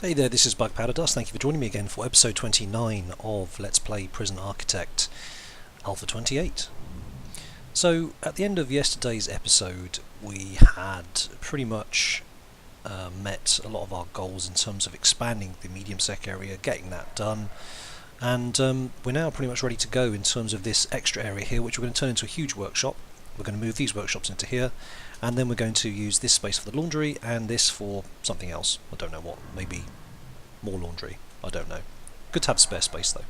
Hey there, this is BugPowderDust. Thank you for joining me again for episode 29 of Let's Play Prison Architect Alpha 28. So, at the end of yesterday's episode, we had pretty much met a lot of our goals in terms of expanding the medium sec area, getting that done, and we're now pretty much ready to go in terms of this extra area here, which we're going to turn into a huge workshop. We're going to move these workshops into here, and then we're going to use this space for the laundry and this for something else. I don't know what, maybe more laundry, I don't know. Good to have spare space though.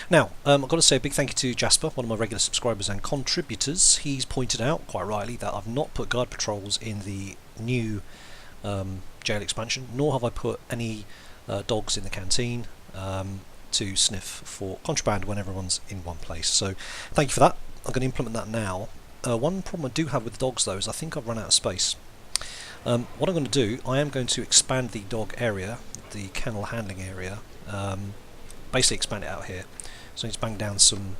Now, I've got to say a big thank you to Jasper, one of my regular subscribers and contributors. He's pointed out, quite rightly, that I've not put guard patrols in the new jail expansion, nor have I put any dogs in the canteen to sniff for contraband when everyone's in one place. So, thank you for that. I'm going to implement that now. One problem I do have with the dogs though is I think I've run out of space. What I'm going to do, I am going to expand the dog area, the kennel handling area, basically expand it out here. So I need to bang down some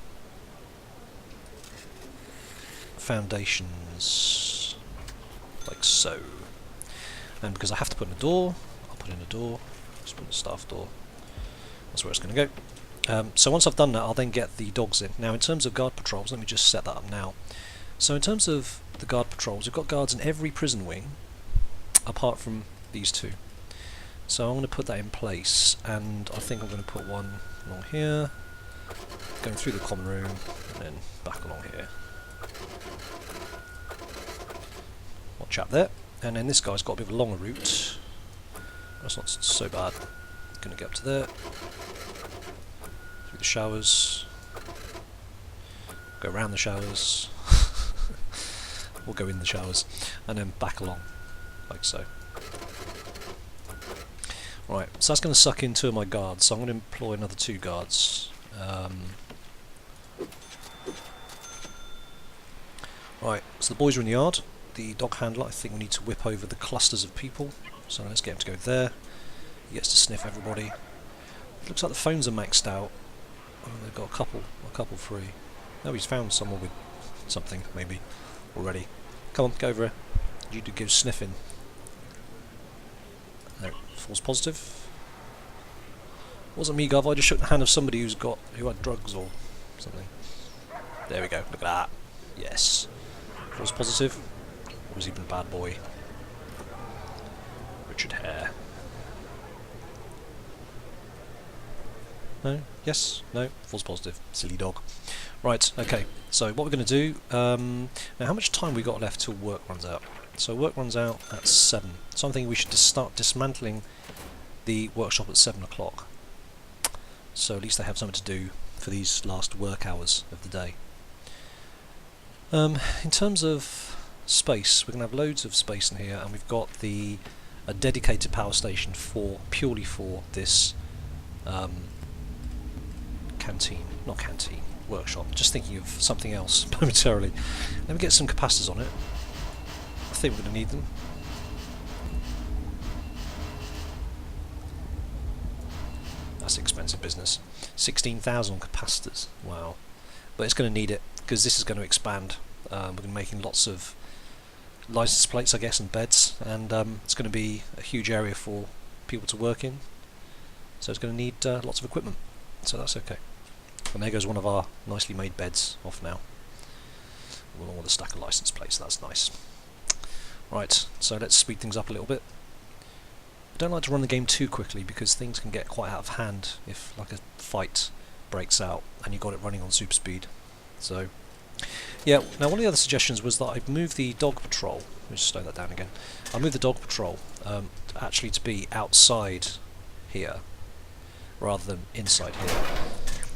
foundations, like so. And because I have to put in a door, I'll put in a door, just put in a staff door, that's where it's going to go. So once I've done that, I'll then get the dogs in. Now in terms of guard patrols, let me just set that up now. So in terms of the guard patrols, we've got guards in every prison wing, apart from these two. So I'm going to put that in place, and I think I'm going to put one along here, going through the common room, and then back along here. One chap there, and then this guy's got a bit of a longer route. That's not so bad. Going to get up to there, through the showers, go around the showers, we'll go in the showers, and then back along, like so. Right, so that's going to suck in two of my guards, so I'm going to employ another two guards. Right, so the boys are in the yard. The dog handler, I think we need to whip over the clusters of people, so let's get him to go there. He gets to sniff everybody. Looks like the phones are maxed out. Oh, they've got a couple free. No, he's found someone with something, maybe, already. Come on, go over here. You do give sniffing. No, false positive. Wasn't me, Gov. I just shook the hand of somebody who had drugs or something. There we go. Look at that. Yes. False positive. Or was even a bad boy? Richard Hare. No? Yes? No? False positive. Silly dog. Right, okay. So what we're going to do... now how much time we got left till work runs out? So work runs out at 7. So I'm thinking we should just start dismantling the workshop at 7 o'clock. So at least they have something to do for these last work hours of the day. In terms of space, we're going to have loads of space in here, and we've got a dedicated power station purely for this workshop. Just thinking of something else momentarily. Let me get some capacitors on it. I think we're going to need them. That's expensive business. 16,000 capacitors. Wow. But it's going to need it, because this is going to expand. We're going to be making lots of license plates, I guess, and beds, and it's going to be a huge area for people to work in. So it's going to need lots of equipment. So that's okay. And there goes one of our nicely made beds off now. Along with a stack of license plates. That's nice. Right, so let's speed things up a little bit. I don't like to run the game too quickly because things can get quite out of hand if like a fight breaks out and you've got it running on super speed. So, yeah, now one of the other suggestions was that I'd move the dog patrol. Let me just slow that down again. I'll move the dog patrol actually to be outside here rather than inside here.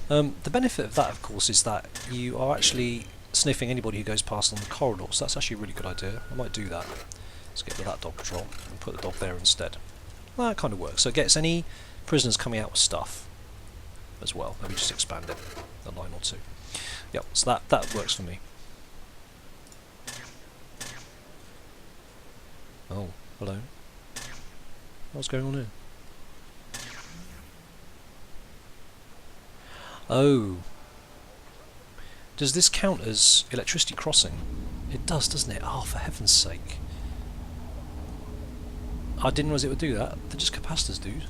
The benefit of that, of course, is that you are actually sniffing anybody who goes past on the corridor, so that's actually a really good idea. I might do that. Let's get rid of that dog patrol and put the dog there instead. Well, that kind of works. So it gets any prisoners coming out with stuff as well. Let me just expand it a line or two. Yep, so that works for me. Oh, hello. What's going on here? Oh. Does this count as electricity crossing? It does, doesn't it? Oh, for heaven's sake. I didn't realise it would do that. They're just capacitors, dude.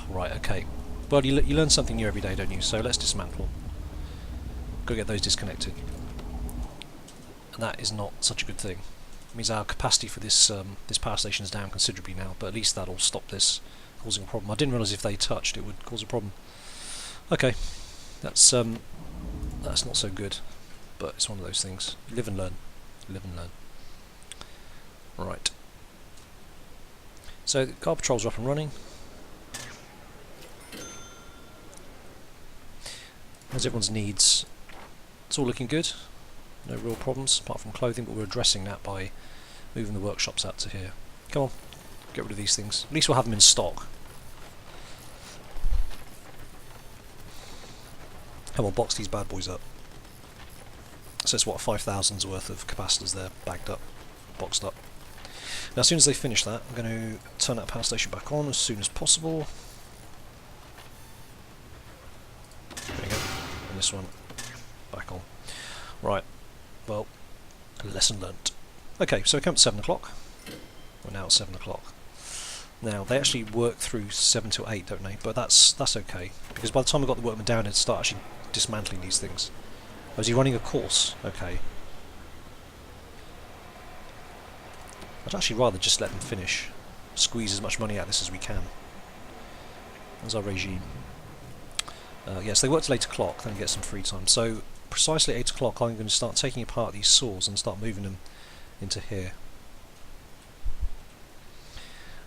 Right, okay. Well, you learn something new every day, don't you? So let's dismantle. Go get those disconnected. And that is not such a good thing. It means our capacity for this this power station is down considerably now, but at least that'll stop this causing a problem. I didn't realise if they touched it would cause a problem. Okay, that's not so good, but it's one of those things. Live and learn. Live and learn. Right. So the guard patrols are up and running. As everyone's needs, it's all looking good. No real problems apart from clothing, but we're addressing that by moving the workshops out to here. Come on, get rid of these things. At least we'll have them in stock. And we'll box these bad boys up. So it's what, 5,000's worth of capacitors there, bagged up, boxed up. Now as soon as they finish that, I'm going to turn that power station back on as soon as possible. There we go. And this one back on. Right, well, lesson learnt. Okay, so we come to 7 o'clock. We're now at 7 o'clock. Now, they actually work through 7 to 8, don't they? But that's okay, because by the time I got the workmen down, it'd start actually dismantling these things. Oh, is he running a course? Okay. I'd actually rather just let them finish. Squeeze as much money out of this as we can. That's our regime. Yes, they work till 8 o'clock, then get some free time. So, precisely at 8 o'clock, I'm going to start taking apart these saws and start moving them into here.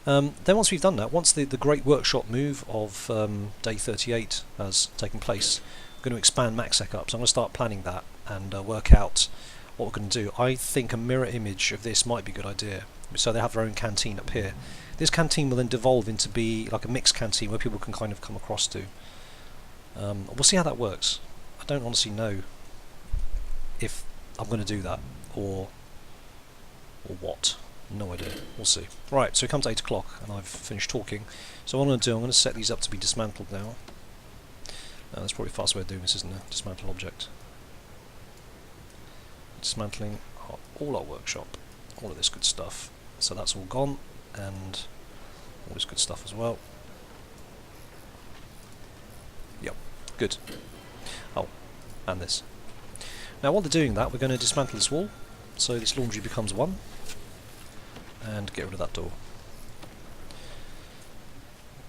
Then once we've done that, once the great workshop move of day 38 has taken place, I'm going to expand MaxSec up. So I'm going to start planning that and work out what we're going to do. I think a mirror image of this might be a good idea. So they have their own canteen up here. This canteen will then devolve into be like a mixed canteen where people can kind of come across to. We'll see how that works. I don't honestly know if I'm going to do that or what. No idea. We'll see. Right, so it comes to 8 o'clock and I've finished talking. So what I'm going to do, I'm going to set these up to be dismantled now. That's probably a fast way of doing this, isn't it? Dismantle object. Dismantling all our workshop. All of this good stuff. So that's all gone, and all this good stuff as well. Yep, good. Oh, and this. Now while they're doing that, we're going to dismantle this wall, so this laundry becomes one, and get rid of that door.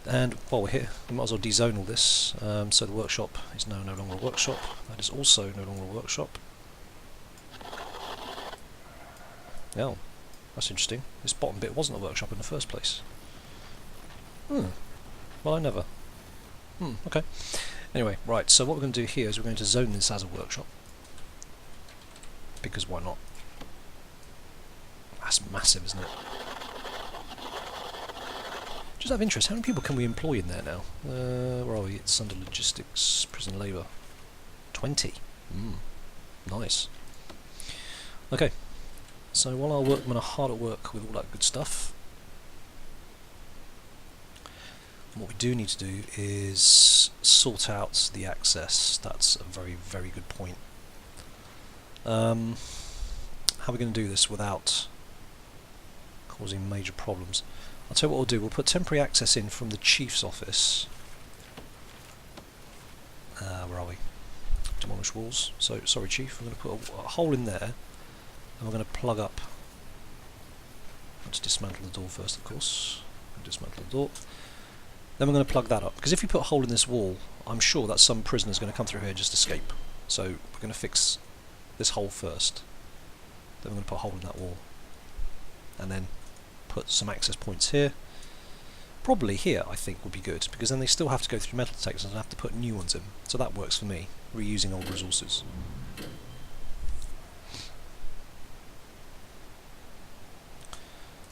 And while we're here, we might as well dezone all this, so the workshop is now no longer a workshop. That is also no longer a workshop. Oh, that's interesting. This bottom bit wasn't a workshop in the first place. Well, I never. Okay. Anyway, right, so what we're going to do here is we're going to zone this as a workshop. Because why not? That's massive, isn't it? Just out of interest, how many people can we employ in there now? Where are we? It's under logistics, prison labour. 20. Nice. Okay. So while our workmen are hard at work with all that good stuff, what we do need to do is sort out the access. That's a very, very good point. How are we going to do this without causing major problems? I'll tell you what we'll do. We'll put temporary access in from the chief's office. Where are we? Demolish walls. So, sorry chief, we're going to put a hole in there. And we're going to plug up. Let's dismantle the door first, of course. Dismantle the door. Then we're going to plug that up. Because if we put a hole in this wall, I'm sure that some prisoner's going to come through here and just escape. So we're going to fix this hole first. Then we're going to put a hole in that wall. And then put some access points here. Probably here, I think, would be good. Because then they still have to go through metal detectors and have to put new ones in. So that works for me. Reusing old resources.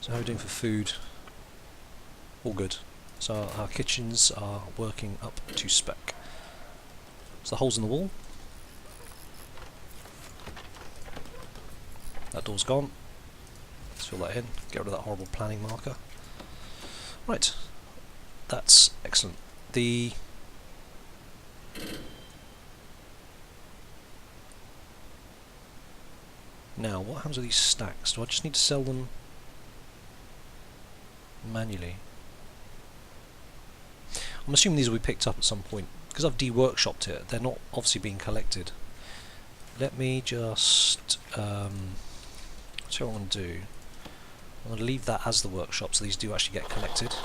So how are we doing for food? All good. So our kitchens are working up to spec. So the holes in the wall. That door's gone. Let's fill that in. Get rid of that horrible planning marker. Right. That's excellent. Now, what happens with these stacks? Do I just need to sell them? manually. I'm assuming these will be picked up at some point. Because I've de-workshopped it, they're not obviously being collected. Let me just... that's what I want to do. I'm going to leave that as the workshop so these do actually get collected.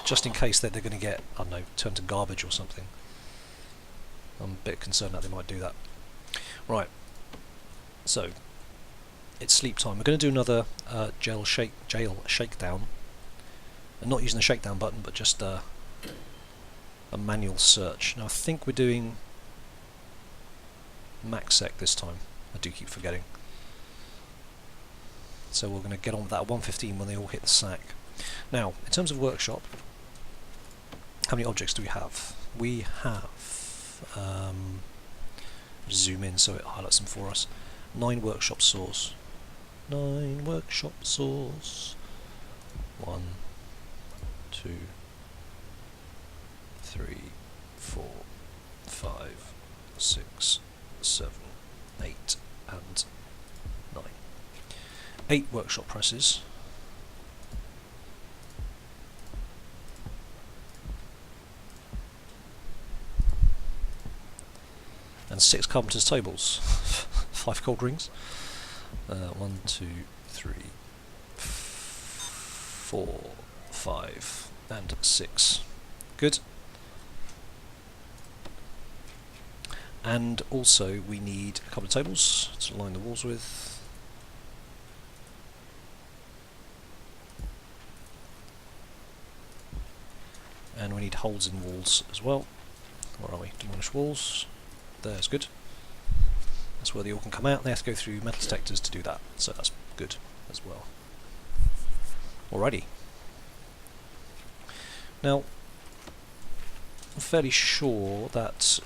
Just in case that they're going to get, I don't know, turned to garbage or something. I'm a bit concerned that they might do that. Right. So, it's sleep time. We're going to do another jail shakedown. And not using the shakedown button, but just a manual search. Now I think we're doing maxsec this time. I do keep forgetting. So we're going to get on with that at 1:15 when they all hit the sack. Now, in terms of workshop, how many objects do we have? We have, zoom in so it highlights them for us, 9 workshop saws. 9 workshop saws. 1, 2, 3, 4, 5, 6, 7, 8, and 9. 8 workshop presses. And 6 carpenter's tables. 5 cold rings. 1, 2, 3, 4, 5, and 6. Good. And also we need a couple of tables to line the walls with. And we need holes in walls as well. Where are we? Demolish walls. There's good. That's where they all can come out. They have to go through metal detectors to do that, so that's good as well. Alrighty. Now, I'm fairly sure that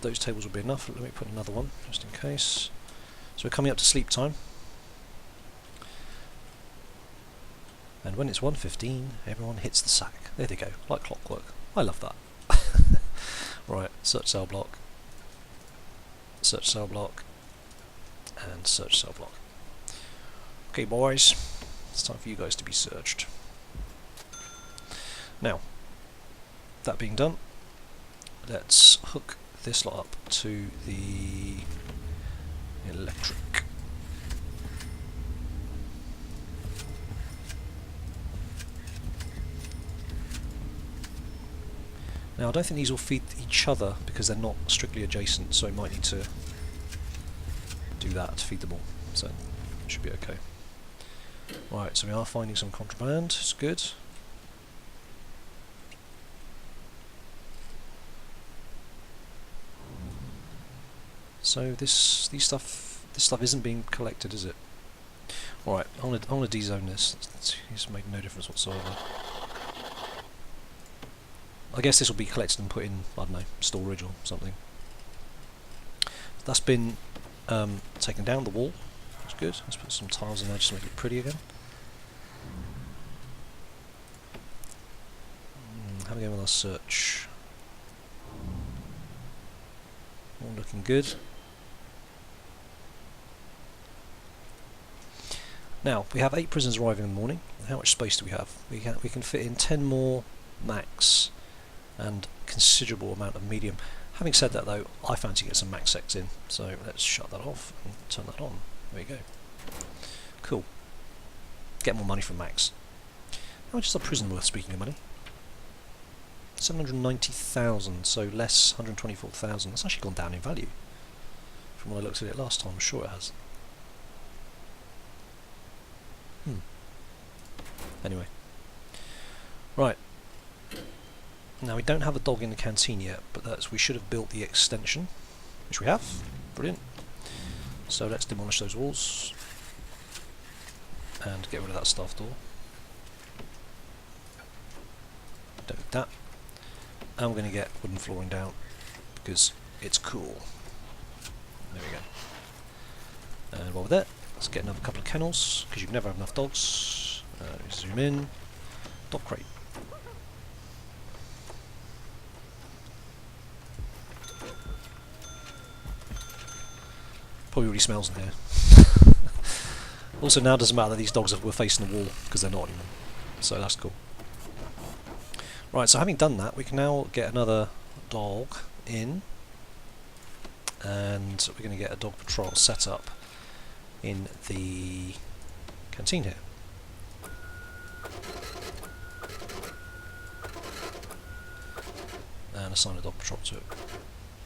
those tables will be enough. Let me put another one, just in case. So we're coming up to sleep time. And when it's 1:15, everyone hits the sack. There they go, like clockwork. I love that. Right, search cell block. Search cell block. And search cell block. Okay boys, it's time for you guys to be searched. Now, that being done, let's hook this lot up to the electric. Now I don't think these will feed each other because they're not strictly adjacent, so I might need to do that to feed them all, so it should be okay. Right, so we are finding some contraband, it's good. So this stuff isn't being collected, is it? Alright, I want to de-zone this. It's made no difference whatsoever. I guess this will be collected and put in, I don't know, storage or something. That's been taken down, the wall. That's good. Let's put some tiles in there just to make it pretty again. How are we going with our search? All looking good. Now, we have 8 prisoners arriving in the morning. How much space do we have? We can fit in 10 more max and considerable amount of medium. Having said that though, I fancy getting some max secs in, so let's shut that off and turn that on. There you go. Cool. Get more money from max. How much is a prison worth, speaking of money? 790,000, so less 124,000. That's actually gone down in value from when I looked at it last time. I'm sure it has. Anyway. Right. Now we don't have a dog in the canteen yet, but we should have built the extension, which we have. Brilliant. So let's demolish those walls and get rid of that staff door. Don't need that. And we're going to get wooden flooring down because it's cool. There we go. And while we're there, let's get another couple of kennels because you never have enough dogs. Zoom in. Dog crate. Probably already smells in here. Also, now it doesn't matter that these dogs were facing the wall because they're not anymore. So that's cool. Right, so having done that, we can now get another dog in, and we're going to get a dog patrol set up in the canteen here. And assign a dog patrol to it.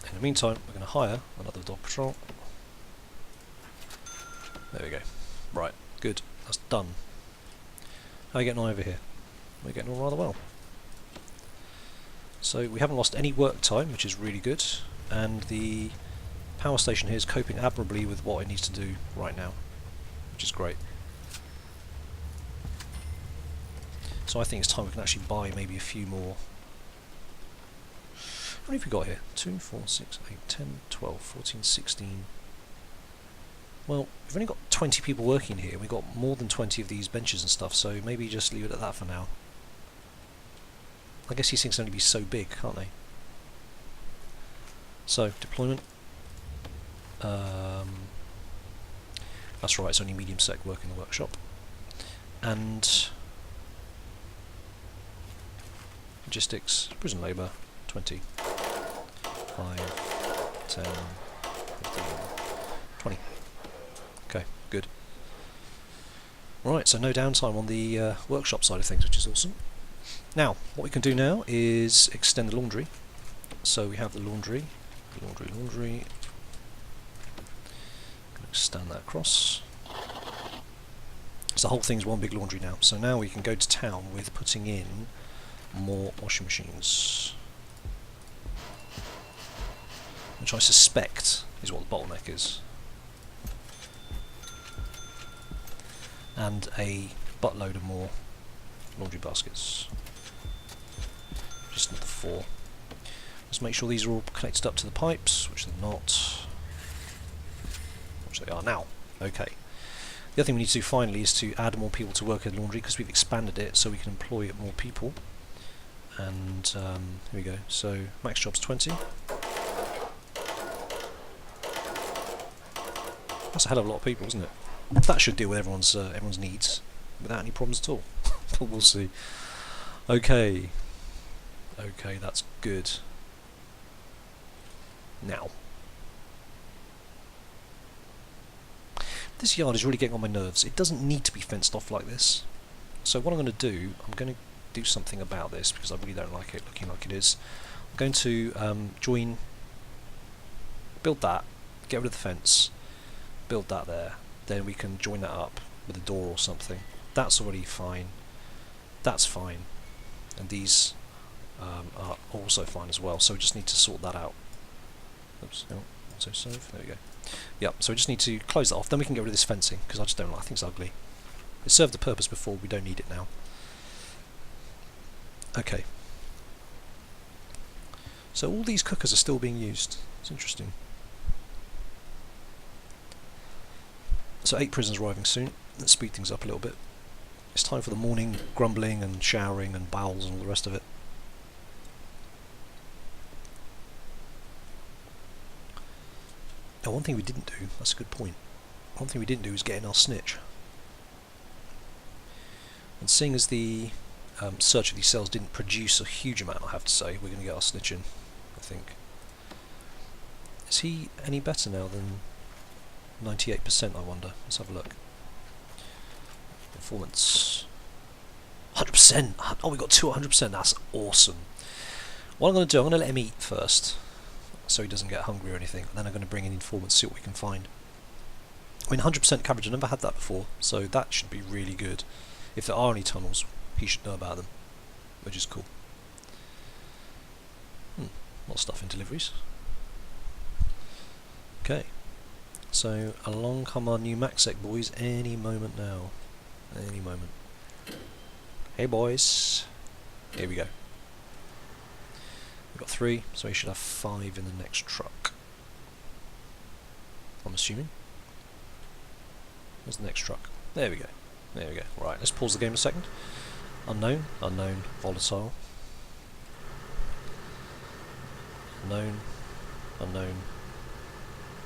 In the meantime, we're going to hire another dog patrol. There we go. Right, good. That's done. How are you getting on over here? We're getting on rather well. So we haven't lost any work time, which is really good, and the power station here is coping admirably with what it needs to do right now, which is great. So I think it's time we can actually buy maybe a few more. How many have we got here? 2, 4, 6, 8, 10, 12, 14, 16. Well, we've only got 20 people working here. We've got more than 20 of these benches and stuff, so maybe just leave it at that for now. I guess these things can only be so big, can't they? So, deployment. That's right, it's only medium sec work in the workshop. And logistics, prison labour, 20. 5, 10, 15, 20. Okay, good. Right, so no downtime on the workshop side of things, which is awesome. Now, what we can do now is extend the laundry. So we have the laundry. Extend that across. So the whole thing's one big laundry now. So now we can go to town with putting in more washing machines, which I suspect is what the bottleneck is. And a buttload of more laundry baskets. Just another 4. Let's make sure these are all connected up to the pipes, which they're not. Which they are now. Okay. The other thing we need to do finally is to add more people to work in laundry, because we've expanded it so we can employ more people. And here we go. So max job's 20. That's a hell of a lot of people, isn't it? That should deal with everyone's needs without any problems at all. But we'll see. Okay. Okay, that's good. Now, this yard is really getting on my nerves. It doesn't need to be fenced off like this. So what I'm going to do, I'm going to do something about this, because I really don't like it looking like it is. I'm going to build that, get rid of the fence, build that there, then we can join that up with a door or something. That's already fine. That's fine. And these are also fine as well, so we just need to sort that out. Oops, hang on, auto save, there we go. Yep, so we just need to close that off, then we can get rid of this fencing, because I just don't like it, I think it's ugly. It served the purpose before, we don't need it now. Okay. So all these cookers are still being used. It's interesting. So 8 prisoners arriving soon. Let's speed things up a little bit. It's time for the morning grumbling and showering and bowels and all the rest of it. Now, one thing we didn't do, that's a good point. One thing we didn't do is get in our snitch. And seeing as the search of these cells didn't produce a huge amount, I have to say, we're going to get our snitch in, I think. Is he any better now than 98%, I wonder? Let's have a look. Performance. 100%! Oh, we got 200%, that's awesome. What I'm going to do, I'm going to let him eat first, so he doesn't get hungry or anything, and then I'm going to bring in informants, see what we can find. I mean, 100% coverage, I've never had that before, so that should be really good. If there are any tunnels, he should know about them, which is cool. A lot of stuff in deliveries. Okay, so along come our new MaxSec boys any moment now. Any moment. Hey boys, here we go. We've got 3, so we should have 5 in the next truck, I'm assuming. Where's the next truck? There we go. There we go. Right, let's pause the game a second. Unknown, unknown, volatile. Unknown, unknown.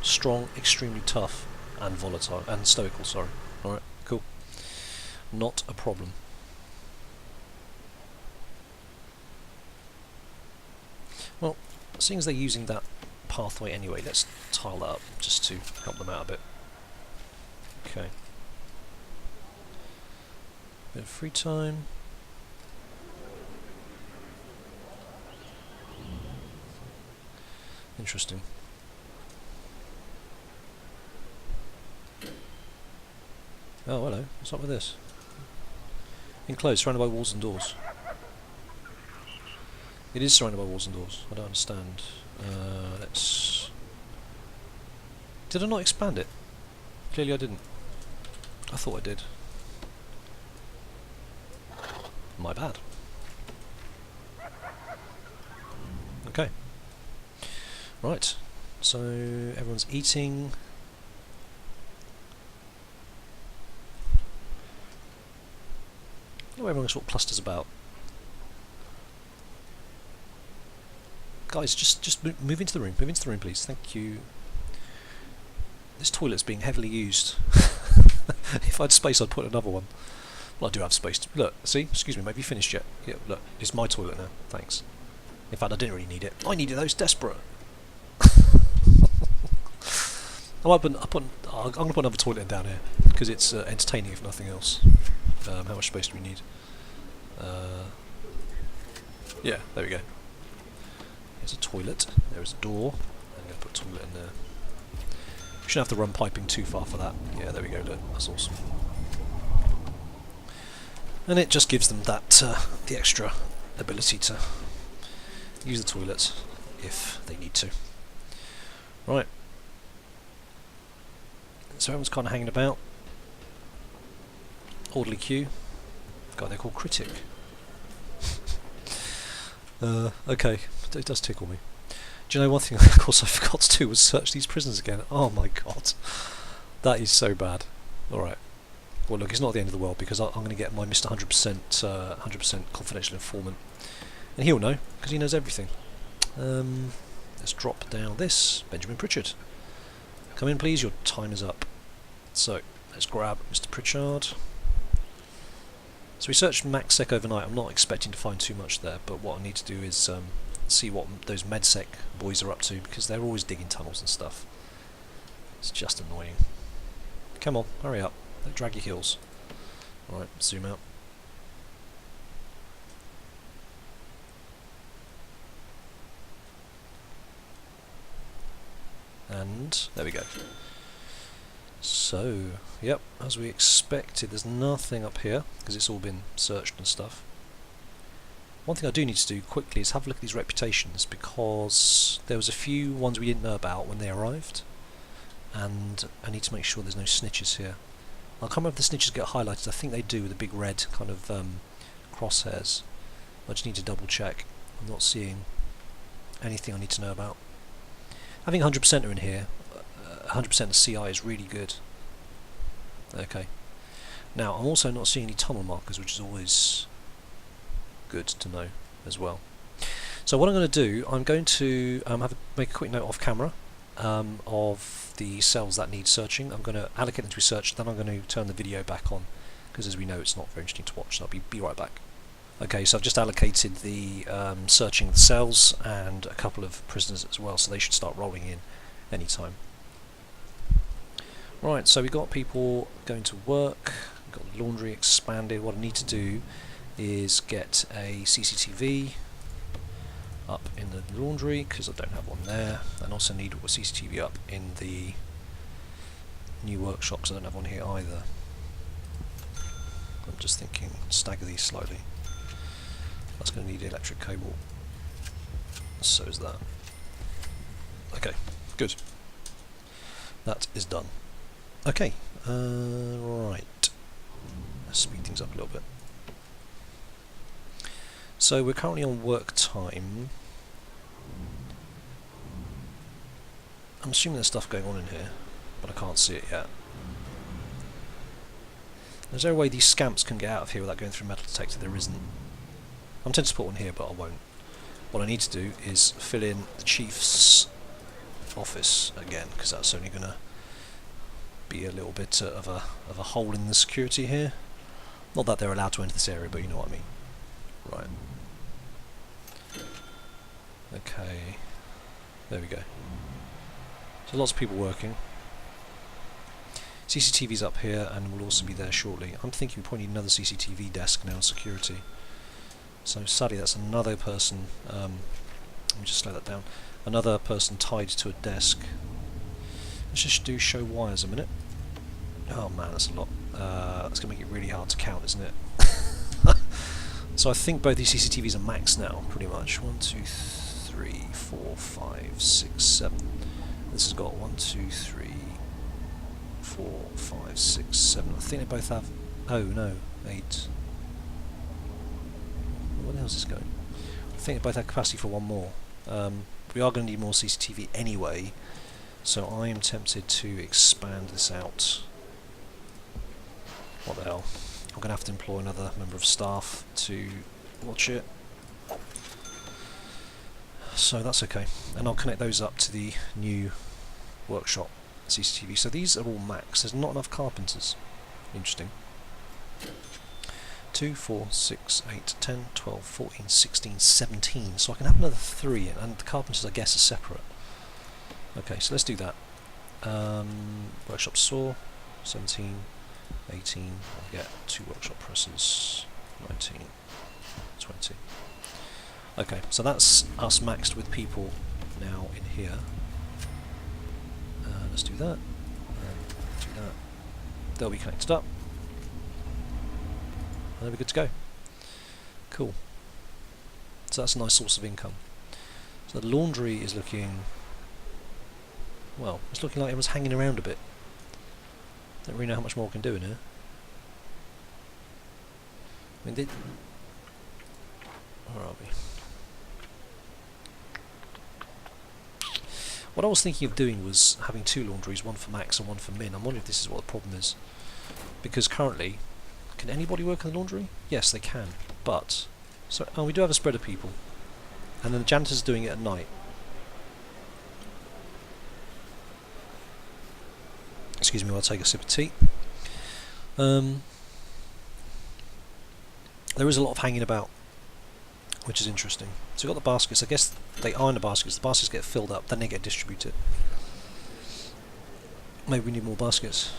Strong, extremely tough, and volatile, and stoical, sorry. Alright, cool. Not a problem. Well, seeing as they're using that pathway anyway, let's tile that up just to help them out a bit. Okay. Bit of free time. Interesting. Oh, hello. What's up with this? Enclosed, surrounded by walls and doors. It is surrounded by walls and doors. I don't understand. Let's... Did I not expand it? Clearly I didn't. I thought I did. My bad. Okay. Right. So everyone's eating. Oh, everyone sort of clusters about. Guys, just move into the room. Move into the room, please. Thank you. This toilet's being heavily used. If I had space, I'd put another one. Well, I do have space. Look, see? Excuse me, maybe you finished yet? Yeah, look, it's my toilet now. Thanks. In fact, I didn't really need it. I needed those desperate. I'm going to put another toilet in down here because it's entertaining if nothing else. How much space do we need? Yeah, there we go. Here's a toilet. There's a door. I'm going to put a toilet in there. Shouldn't have to run piping too far for that. Yeah, there we go. Look, that's awesome. And it just gives them that the extra ability to use the toilet if they need to. Right. So everyone's kind of hanging about. Orderly queue. God, they're called Critic. Okay, it does tickle me. Do you know one thing, of course, I forgot to do was search these prisons again. Oh my god. That is so bad. Alright. Well, look, it's not the end of the world because I'm going to get my Mr. 100% confidential informant. And he'll know, because he knows everything. Let's drop down this. Benjamin Pritchard. Come in, please, your time is up. So, let's grab Mr. Pritchard. So we searched MaxSec overnight. I'm not expecting to find too much there, but what I need to do is see what those MedSec boys are up to, because they're always digging tunnels and stuff. It's just annoying. Come on, hurry up. Don't drag your heels. Alright, zoom out. And there we go. So, yep, as we expected, there's nothing up here because it's all been searched and stuff. One thing I do need to do quickly is have a look at these reputations, because there was a few ones we didn't know about when they arrived, and I need to make sure there's no snitches here. I can't remember if the snitches get highlighted. I think they do with the big red kind of crosshairs. I just need to double check. I'm not seeing anything I need to know about. Having 100% in here, 100% of CI is really good. Okay. Now, I'm also not seeing any tunnel markers, which is always good to know as well. So what I'm going to do, I'm going to make a quick note off camera of the cells that need searching. I'm going to allocate them to research, then I'm going to turn the video back on, because as we know it's not very interesting to watch, so I'll be right back. Okay, so I've just allocated the searching of the cells and a couple of prisoners as well, so they should start rolling in anytime. Right, so we've got people going to work, we've got the laundry expanded. What I need to do is get a CCTV up in the laundry, because I don't have one there, and also need a CCTV up in the new workshop, because I don't have one here either. I'm just thinking, stagger these slightly. That's going to need electric cable. So is that. Okay, good. That is done. Okay, right. Let's speed things up a little bit. So we're currently on work time. I'm assuming there's stuff going on in here, but I can't see it yet. Is there a way these scamps can get out of here without going through a metal detector? There isn't. I'm tempted to put one here, but I won't. What I need to do is fill in the chief's office again, because that's only going to be a little bit of a hole in the security here. Not that they're allowed to enter this area, but you know what I mean. Right. Okay, there we go. So lots of people working. CCTV's up here and will also be there shortly. I'm thinking we probably need another CCTV desk now in security. So sadly that's another person, let me just slow that down, another person tied to a desk. Let's just do show wires a minute. Oh man, that's a lot. That's going to make it really hard to count, isn't it? So I think both these CCTVs are maxed now, pretty much. 1, 2, 3, 4, 5, 6, 7. This has got 1, 2, 3, 4, 5, 6, 7. I think they both have... Oh no, 8. Where the hell is this going? I think they both have capacity for one more. We are going to need more CCTV anyway, so I am tempted to expand this out. What the hell? I'm going to have to employ another member of staff to watch it. So that's okay. And I'll connect those up to the new workshop CCTV. So these are all max. There's not enough carpenters. Interesting. 2, 4, 6, 8, 10, 12, 14, 16, 17. So I can have another 3, and the carpenters I guess are separate. Okay, so let's do that. Workshop saw, 17, 18, I'll get 2 workshop presses, 19, 20. Okay, so that's us maxed with people now in here. Let's do that, and do that. They'll be connected up. And then we're good to go. Cool. So that's a nice source of income. So the laundry is looking... well, it's looking like it was hanging around a bit. Don't really know how much more we can do in here. I mean, where are we? What I was thinking of doing was having 2 laundries, one for Max and one for Min. I'm wondering if this is what the problem is. Because currently, can anybody work in the laundry? Yes, they can. But, so, oh, we do have a spread of people. And then the janitor's doing it at night. Excuse me while I take a sip of tea. There is a lot of hanging about, which is interesting. So we've got the baskets. I guess they iron the baskets. The baskets get filled up, then they get distributed. Maybe we need more baskets.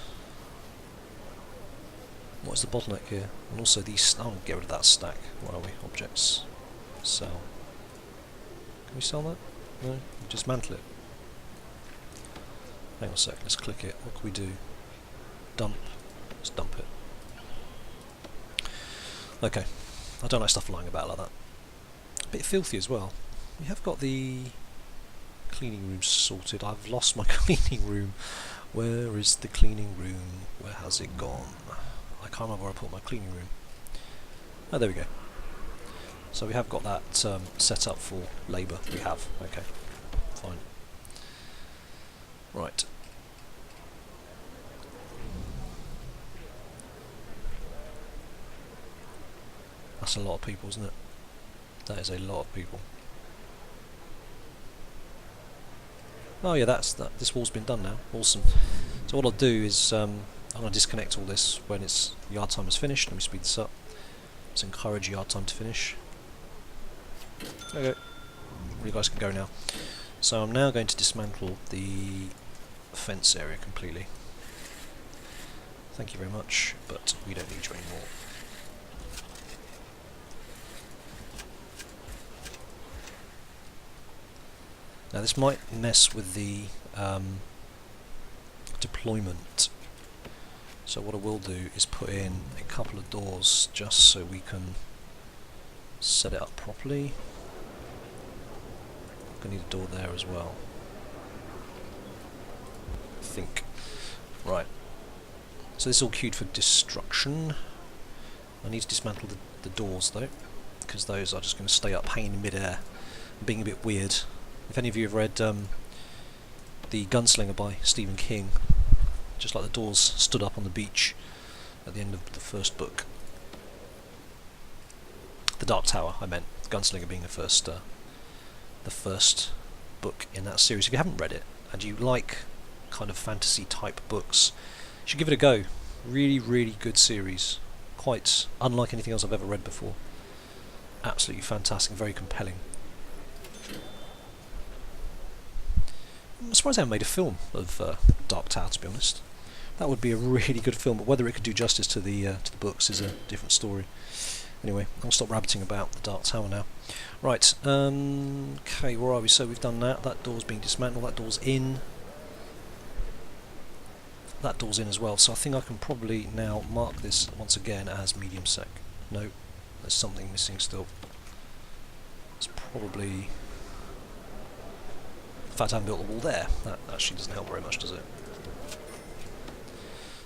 What's the bottleneck here? And also these... I'll get rid of that stack. Where are we? Objects. Sell. Can we sell that? No? Dismantle it. Hang on a sec, let's click it. What can we do? Dump. Let's dump it. Okay. I don't like stuff lying about like that. A bit filthy as well. We have got the cleaning room sorted. I've lost my cleaning room. Where is the cleaning room? Where has it gone? I can't remember where I put my cleaning room. Oh, there we go. So we have got that set up for labour. We have. Okay. Fine. Right. That's a lot of people, isn't it? That is a lot of people. Oh yeah, that's that. This wall's been done now. Awesome. So what I'll do is I'm going to disconnect all this when its yard time is finished. Let me speed this up. Let's encourage yard time to finish. Okay. You guys can go now. So I'm now going to dismantle the fence area completely. Thank you very much, but we don't need you anymore. Now this might mess with the deployment, so what I will do is put in a couple of doors just so we can set it up properly. I'm going to need a door there as well, I think. Right, so this is all queued for destruction. I need to dismantle the doors though, because those are just going to stay up hanging in mid-air, being a bit weird. If any of you have read The Gunslinger by Stephen King, just like the doors stood up on the beach at the end of the first book. The Dark Tower, I meant. Gunslinger being the first book in that series. If you haven't read it, and you like kind of fantasy type books, you should give it a go. Really, really good series. Quite unlike anything else I've ever read before. Absolutely fantastic, very compelling. I'm surprised they haven't made a film of Dark Tower, to be honest. That would be a really good film, but whether it could do justice to the books is a different story. Anyway, I'll stop rabbiting about the Dark Tower now. Right, okay, where are we? So we've done that. That door's being dismantled. That door's in. That door's in as well. So I think I can probably now mark this once again as medium sec. No, there's something missing still. It's probably... In fact, I haven't built the wall there. That actually doesn't help very much, does it?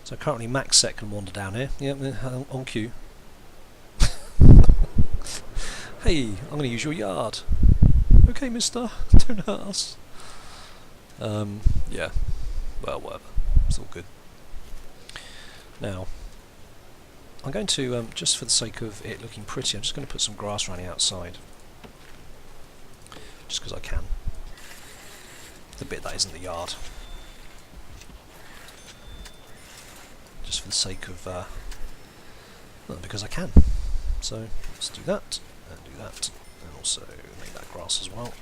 So currently max sec can wander down here. Yeah, on cue. Hey, I'm going to use your yard. Okay, mister, don't hurt us. Yeah, well, whatever. It's all good. Now, I'm going to, just for the sake of it looking pretty, I'm just going to put some grass around the outside. Just because I can. The bit that isn't the yard. Just for the sake of, well, because I can. So, let's do that, and do that, and also make that grass as well.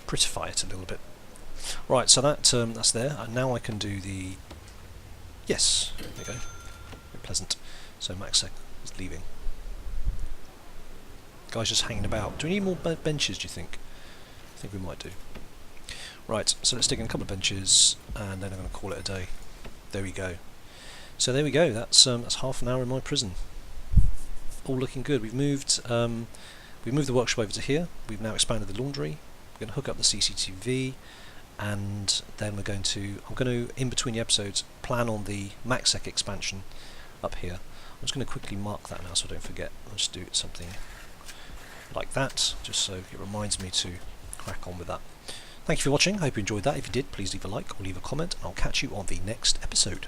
Prettify it a little bit. Right, so that's there, and now I can do the... Yes, there we go. Very pleasant. So Maxsec is leaving. Guy's just hanging about. Do we need more benches, do you think? I think we might do. Right, so let's dig in a couple of benches, and then I'm going to call it a day. There we go. So there we go, that's half an hour in my prison. All looking good. We've moved the workshop over to here. We've now expanded the laundry. We're going to hook up the CCTV, and then I'm going to, in between the episodes, plan on the Maxsec expansion up here. I'm just going to quickly mark that now so I don't forget. I'll just do something like that, just so it reminds me to crack on with that. Thank you for watching. I hope you enjoyed that. If you did, please leave a like or leave a comment, and I'll catch you on the next episode.